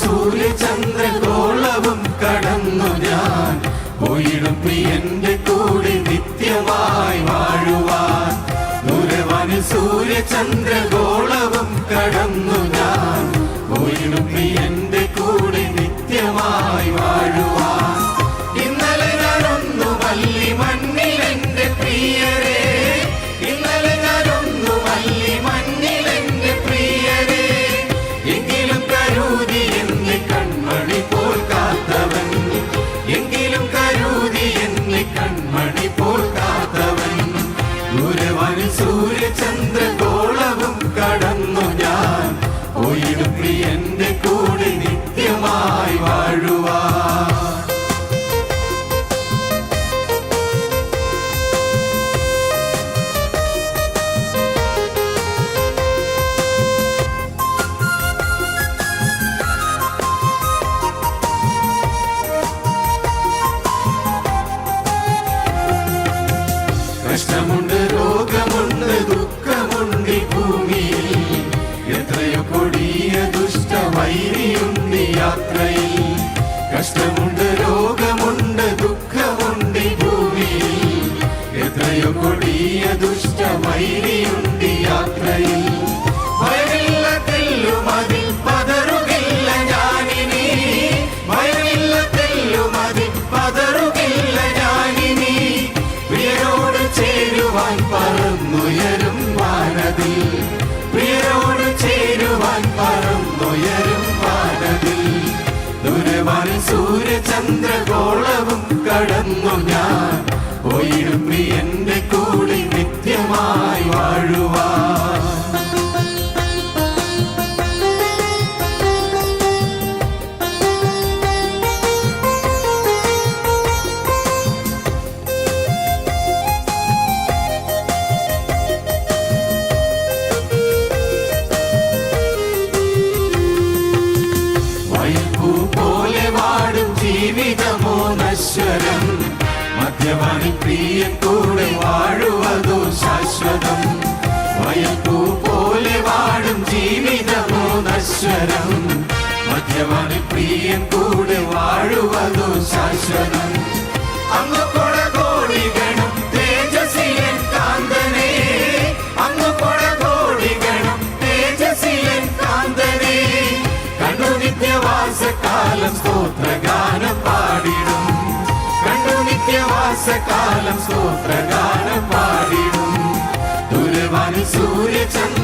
സൂര്യചന്ദ്രഗോളവും കടന്നു ഞാൻ പോയിടും പ്രിയന്റെ കൂടെ നിത്യമായി വാഴുവാൻ. ദൂരവാനിൽ സൂര്യചന്ദ്രഗോളവും കടന്നു ഞാൻ പോയിടും പ്രിയന്റെ കൂടെ നിത്യമായി വാഴുവാൻ. ഇന്നലെ ഞാനൊന്നു വല്ലി മണ്ണിൽ എന്റെ പ്രിയരെ, ഇന്നലെ ഞാനൊന്നു വല്ലി മണ്ണിൽ എന്റെ പ്രിയരെ, എങ്കിലും കരുതി എന്നെ കൺമണി പോൽ കാത്തവൻ, എങ്കിലും കരുതി എന്നെ കൺമണി പോൽ കാത്തവൻ. ദൂരവാനിൽ സൂര്യചന്ദ്രഗോളവും കടന്നു ഞാൻ പോയിടും പ്രിയന്റെ കൂടെ നിത്യമായി വാഴുവാൻ. കഷ്ടമുണ്ട്, രോഗമുണ്ട്, ദുഃഖമുണ്ട് ഈ ഭൂമിയിൽ, എത്രയോ കൊടിയ ദുഷ്ടവൈരിയുണ്ട് യാത്രയിൽ. കഷ്ടമുണ്ട്, രോഗമുണ്ട്, ദുഃഖമുണ്ട് ഈ ഭൂമിയിൽ, എത്രയോ കൊടിയ ദുഷ്ടവൈരിയുണ്ട് യാത്രയിൽ. ഭയമില്ല തെല്ലുമതിൽ പതറുകില്ല ഞാനിനി, ഭയമില്ല തെല്ലുമതിൽ പതറുകില്ല ഞാനിനി. പ്രിയരോട് ചേരുവാൻ പറന്നുയരും വാനതിൽ, പ്രിയരോട് ചേരുവാൻ പറന്നുയരും വാനതിൽ. ദൂരവാനിൽ സൂര്യചന്ദ്രഗോളവും കടന്നു ഞാൻ പോയിടും പ്രിയന്റെ കൂടെ നിത്യമായി വാഴുവാൻ. പോലെ വാടും ജീവിതമോ നശ്വരം, മധ്യവാനിൽ പ്രിയൻ കൂടെ വാഴുവതോ ശാശ്വതം. വയൽപ്പൂ പോലെ വാടും ജീവിതമോ നശ്വരം, മധ്യവാനിൽ പ്രിയൻ കൂടെ വാഴുവതോ ശാശ്വതം. അങ്ങ് കൊടകോടികളും തേജസ്സിലൻ കാന്തനെ, അങ്ങ് കൊടകോടികളും തേജസ്സിലൻ കാന്തനെ, കണ്ടു നിത്യവാസകാലം സ്തോത്രഗാനം പാടിടും, കണ്ടു നിത്യവാസകാലം സ്തോത്രഗാനം പാടിടും. ദൂരവാനിൽ സൂര്യചന്ദ്ര